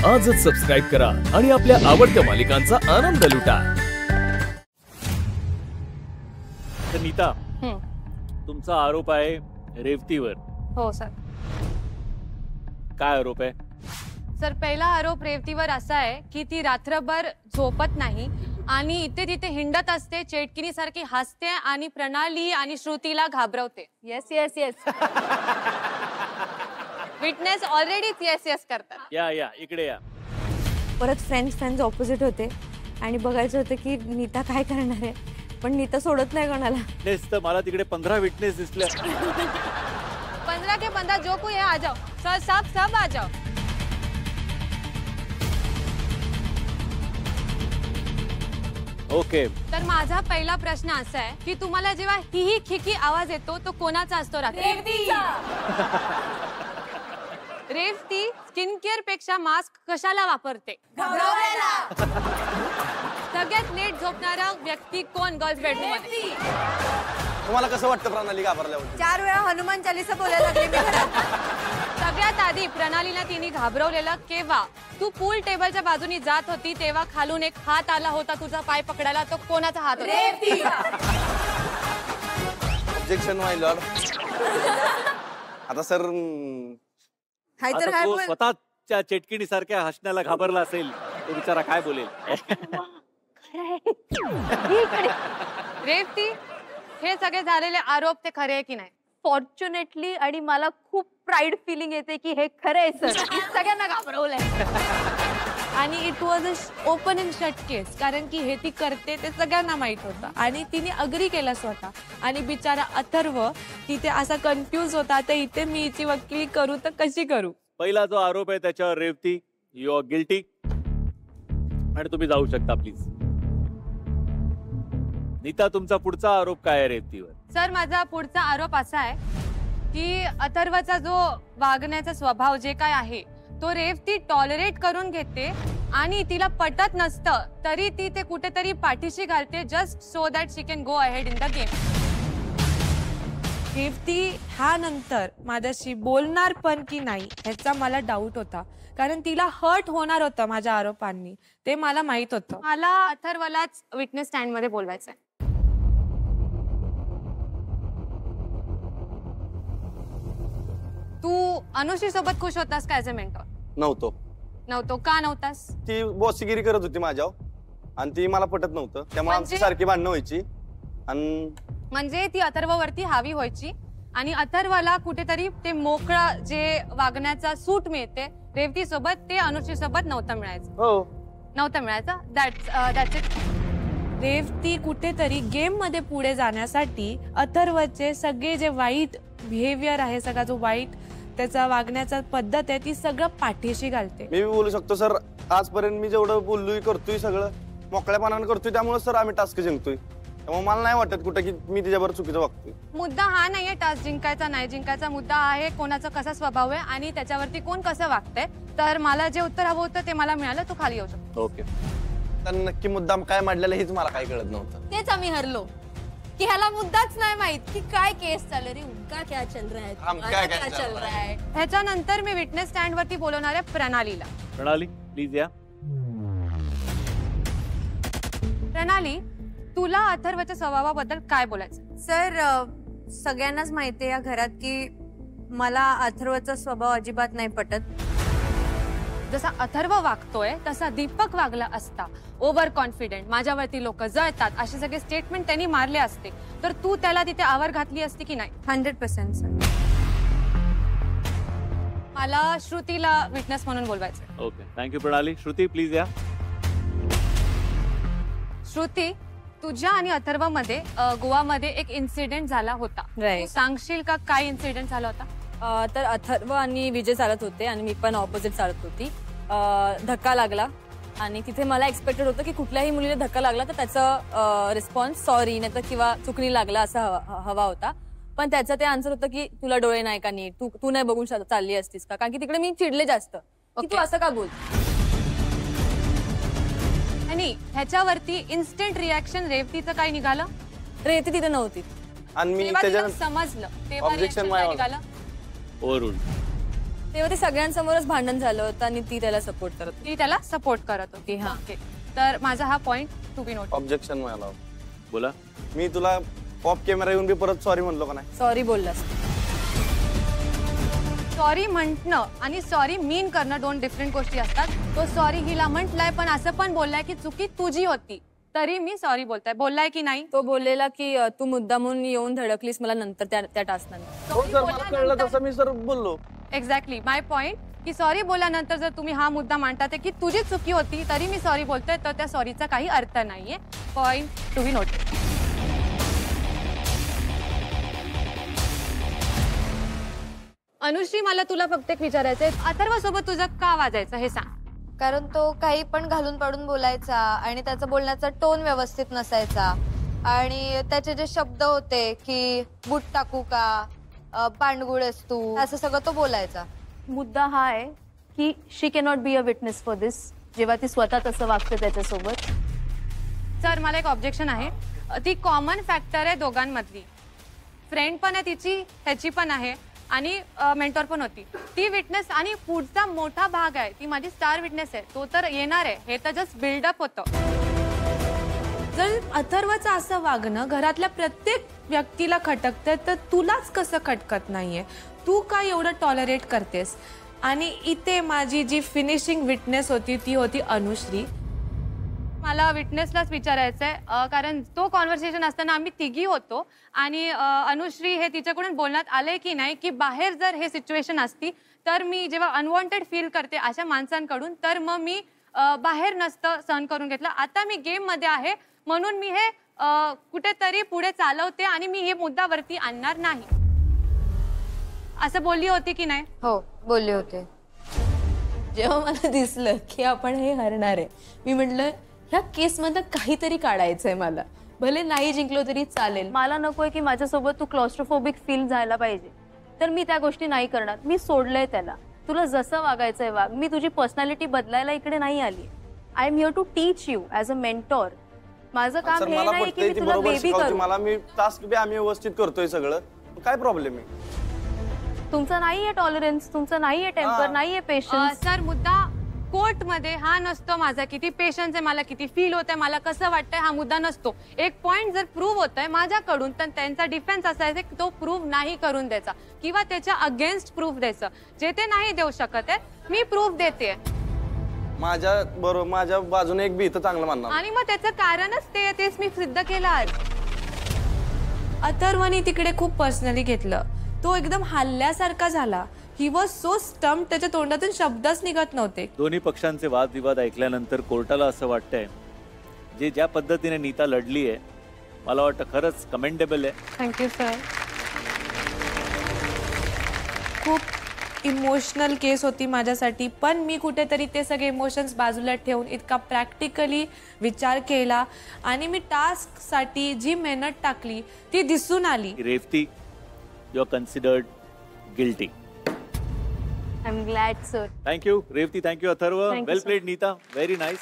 आजच सबस्क्राईब करा आणि आपल्या आवडत्या मालिकांचा आनंद लुटा। तर नीता, तुमचा आरोप आहे रेवतीवर। हो सर। काय आरोप आहे? सर, पहिला आरोप रेवतीवर असा आहे की ती रात्रभर झोपत नाही आणि इथे तिथे हिंडत असते, चेटकिनी सारखी हसते आणि प्रणाली आणि श्रुतीला घाबरवते। Yes yes yes. Witness already yes yes करतात। या इकडे या। परत फ्रेंड्स ऑपोजिट होते आणि बघायचं होतं की नीता काय करणार आहे, पण नीता सोडत नाही कोणाला। विटनेस तर मला तिकडे 15 विटनेस दिसल्या। 15 के 15 जो कोई है आ जाओ सर, सब आ जाओ। ओके। तर माझा पहिला प्रश्न असा आहे की तुम्हाला जेव्हा ही खिकी आवाज येतो तो कोणाचा असतो? रेवतीचा। रेवती स्किन केअर पेक्षा मास्क कशाला वापरते? सगळ्यात लेट झोपणारा व्यक्ती कोण गर्ल्स बेडरूम मध्ये? तुम्हाला कसं वाटतं प्रणाली घाबरल्यावर? 4 वेळा हनुमान चालीसा बोलायला लागले मी घरात। सगळ्यात आधी प्रणालीला तिने घाबरवलेलं केव्हा? तू पूल टेबलच्या बाजूनी जात होती तेव्हा खालून एक हात आला होता तुझा पाय पकडायला, तो कोणाचा हात होता? ऑब्जेक्शन माय लॉर्ड। आता सर आता तो स्वतःच्या चेटकिणी सारख्या हसण्याला घाबरला असेल, तो बिचारा काय बोलेल? रेवती, हे सगळे झालेले आरोप ते खरे आहे की नाही? फॉर्च्युनेटली आणि मला खूप प्राइड फीलिंग येते की हे खरं आहे सर, सगळ्यांना घाबरवलंय। आणि it was a open in shut case, कारण की हे ती करते ते सगळ्यांना माहित होतं आणि तिने अग्री केलं स्वतः। आणि बिचारा अथर्व तिथे असा कन्फ्यूज होता, तर इथे मी हिची वकिली करू तर कशी करू? पहिला जो आरोप आहे त्याच्यावर रेवती यू आर गिल्टी आणि तुम्ही जाऊ शकता प्लीज। नीता, तुमचा पुढचा आरोप काय आहे रेवतीवर? सर, माझा पुढचा आरोप असा आहे की अथर्वचा जो वागण्याचा स्वभाव जे काय आहे तो रेवती टॉलरेट करून घेते आणि तिला पटत नसतं तरी ती ते कुठेतरी पाठीशी घालते just so that she can go ahead in the game. Revati ह्यानंतर माझ्याशी बोलणार पण की नाही ह्याचा मला डाऊट होता, कारण तिला हर्ट होणार होतं माझ्या आरोपांनी, ते मला माहित होतं। मला अथर्वलाच विटनेस स्टँड मध्ये बोलवायचंय। तू अनुश्री सोबत खुश होतास का ऍज अ मेंटॉर? नव्हतो का नव्हतास? ती बॉसीगिरी करत होती माझ्यावर आणि ती मला पटत नव्हतं, त्यामुळे आमची सारखी भांडणं व्हायची। आणि म्हणजे ती अथर्ववरती हावी व्हायची आणि अथर्वला कुठेतरी ते मोकळं जे वागण्याचा सूट मिळते रेवती सोबत, ते अनुश्री सोबत नव्हतं मिळायचं। हो, नव्हतं मिळायचं। That's it. रेवती कुठेतरी गेम मध्ये पुढे जाण्यासाठी अथर्वचे सगळे जे वाईट बिहेवियर आहे, सगळा जो वाईट त्याचा वागण्याचा पद्धत आहे, ती सगळं पाठीशी घालते। मी बोलू शकतो सर, आजपर्यंत मी जेवढं बोललोय करतोय सगळं मोकळ्यापणाने करतोय, त्यामुळे सर आम्ही टास्क जिंकतोय। त्यामुळे मला नाही वाटत कुठं की मी तिच्याबरोबर चुकीचं वागतोय। मुद्दा हा नाहीये टास्क जिंकायचा नाही जिंकायचा, मुद्दा आहे कोणाचा कसा स्वभाव आहे आणि त्याच्यावरती कोण कसं वागतंय। तर मला जे उत्तर हवं होतं ते मला मिळालं, तू खाली येऊ शकतो। ओके। तर नक्की मुद्दाम काय मांडलेलं हेच मला काही कळत नव्हतं। तेच आम्ही हरलो की ह्याला मुद्दाच नाही माहित की काय केस चालू रे, उनका क्या चल रहा है, क्या चल रहा है। ह्याच्यानंतर मी विटनेस स्टँड वरती बोलवणार आहे प्रणालीला। प्रणाली प्लीज या। प्रणाली, तुला अथर्वच्या स्वभावाबद्दल काय बोलायचं? सर, सगळ्यांनाच माहिती आहे या घरात की मला अथर्वचा स्वभाव अजिबात नाही पटत। जसा अथर्व वागतोय तसा दीपक वागला असता, ओव्हर कॉन्फिडेंट, माझ्यावरती लोक जळतात, असे सगळे स्टेटमेंट त्यांनी मारले असते, तर तू त्याला तिथे आवर घातली असती की नाही? 100% सर। मला श्रुतीला विटनेस म्हणून बोलवायचं। ओके, थँक्यू प्रणाली। श्रुती प्लीज या। श्रुती, तुझ्या आणि अथर्व मध्ये गोवामध्ये एक इन्सिडेंट झाला होता, सांगशील का काय इन्सिडेंट झाला होता? तर अथर्व आणि विजय चालत होते आणि मी पण ऑपोजिट चालत होती। धक्का लागला आणि तिथे मला एक्सपेक्टेड होतं की कुठल्याही मुलीला धक्का लागला तर त्याचा रिस्पॉन्स सॉरी नाही तर किंवा चुकणी लागला असा हवा होता, पण त्याचं ते आन्सर होतं की तुला डोळे नाही का नीट, तू नाही बघून चालली असतीस का, कारण की तिकडे मी चिडले जास्त की तू असं का बोल। आणि ह्याच्यावरती इन्स्टंट रिॲक्शन रेवतीचं काय निघालं? रेवती तिथे नव्हती आणि मी समजलं तेव्हा ऑब्जेक्शन reaction काय निघालं? ओव्हररूल। तेव्हा ते सगळ्यांसमोरच भांडण झालं होतं आणि ती त्याला सपोर्ट करत होती. ती त्याला सपोर्ट करत होती. हा ओके. तर माझा हा point to B note. Objection मला बोला. मी तुला ऑफ कॅमेरा येऊन बी परत सॉरी म्हणलो का नाही? सॉरी बोललास. सॉरी म्हटणं आणि सॉरी मीन करणं दोन डिफरंट गोष्टी असतात. तो सॉरी हिला म्हटलाय पण असं पण बोललाय की चुकी तुझी होती तरी मी सॉरी बोललाय की नाही? तो बोललेला की तू मुद्दामून येऊन धडकलीस मला नंतर त्या टास्कनं. हो सर, मला कळलं तसं मी सर बोललो. एक्झॅक्टली माय पॉइंट की सॉरी बोलल्यानंतर जर तुम्ही हा मुद्दा मांडतात की तुझी चुकी होती तरी मी सॉरी बोलतोय तर त्या सॉरीचा काही अर्थ नाहीये. Point to be noted. Anushree मला तुला फक्त एक विचारायचंय, अथर्व सोबत तुझं का वाजायचं हे सांग. कारण तो काही पण घालून पाडून बोलायचा आणि त्याचा बोलण्याचा टोन व्यवस्थित नसायचा आणि त्याचे जे शब्द होते की बूट टाकू का, पांडगुळ आहेस तू, असं सगळं तो बोलायचा. मुद्दा हा आहे की she cannot be a witness for this जेव्हा ती स्वतः तसं वागते त्याच्यासोबत. सर मला एक ऑब्जेक्शन आहे. ती कॉमन फॅक्टर आहे दोघांमधली. फ्रेंड पण आहे तिची, ह्याची पण आहे आणि मेंटॉर पण होती. ती विटनेस आणि पुढचा मोठा भाग आहे ती माझी स्टार विटनेस आहे. तो तर येणार आहे, हे तर जस्ट बिल्डअप होतं. जर अथर्वचं असं वागणं घरातल्या प्रत्येक व्यक्तीला खटकतंय तर तुलाच कसं खटकत नाहीये? तू का एवढं टॉलरेट करतेस? आणि इथे माझी जी फिनिशिंग विटनेस होती ती होती अनुश्री. मला विटनेसलाच विचारायचंय कारण तो कॉन्व्हर्सेशन असताना आम्ही तिघी होतो आणि अनुश्री हे तिच्याकडून बोलण्यात आलंय की नाही की बाहेर जर हे सिच्युएशन असती तर मी जेव्हा अनवॉन्टेड फील करते अशा माणसांकडून तर मग मी बाहेर नसतं सहन करून घेतलं. आता मी गेम मध्ये आहे म्हणून मी हे कुठेतरी पुढे चालवते आणि मी हे मुद्दावरती आणणार नाही असं बोलली होती की नाही? हो बोलले होते. जेव्हा मला दिसलं की आपण हे हरणार आहे मी म्हटलं ह्या केसमधनं काहीतरी काढायचंय मला, भले नाही जिंकलो तरी चालेल. मला नकोय की माझ्यासोबत तू क्लॉस्ट्रोफोबिक फील झाला पाहिजे तर मी त्या गोष्टी नाही करणार. मी सोडलंय त्याला. तुला जसं वागायचंय वाग. मी तुझी पर्सनॅलिटी बदलायला इकडे नाही आली. I am here to teach you as a mentor. माझं काम सर हे मला नाही की पटतंय मी ती तुला बरोबर बेबी शिकवते करू. मला. मी टास्क बी आम्ही व्यवस्थित करतोय सगळं, काय प्रॉब्लेम आहे? तुमचं नाहीये टॉलरन्स, तुमचं नाहीये टेम्पर, नाहीये पेशन्स. सर मुद्दा कोर्टमध्ये हा नसतो माझा किती पेशन्स आहे, मला किती फील होत आहे, मला कसं वाटतंय हा मुद्दा नसतो. एक पॉइंट जर प्रूव्ह होतोय माझ्याकडून तर त्यांचा डिफेन्स असायचा की तो प्रूव्ह नाही करून द्यायचा किंवा त्याच्या अगेन्स्ट प्रूफ द्यायचं. जे ते नाही देऊ शकत आहे मी प्रूफ देते माझ्या बरोबर माझ्या बाजूने एक बी इथं चांगलं मानणार आणि मग त्याचं कारणच तेच मी सिद्ध केलं आज. अथर्वने तिकडे खूप पर्सनली घेतलं. तो एकदम हल्ल्यासारखा झाला. ही वॉज सो स्टम्प, त्याच्या तोंडातून शब्दच निघत नव्हते. दोन्ही पक्षांचे वादविवाद ऐकल्यानंतर कोर्टाला असं वाटतंय जे ज्या पद्धतीने नीता लढली आहे मला वाटतं खरंच कमेंडेबल आहे. Thank you sir. खूप इमोशनल केस होती माझ्यासाठी पण मी कुठेतरी ते सगळे इमोशन्स बाजूला ठेवून इतका प्रॅक्टिकली विचार केला आणि मी टास्कसाठी जी मेहनत टाकली ती दिसून आली. Revati you are considered guilty. I am glad sir. Thank you Revati. Thank you Atharva. Thank you, well sir. Played Neeta. Very nice.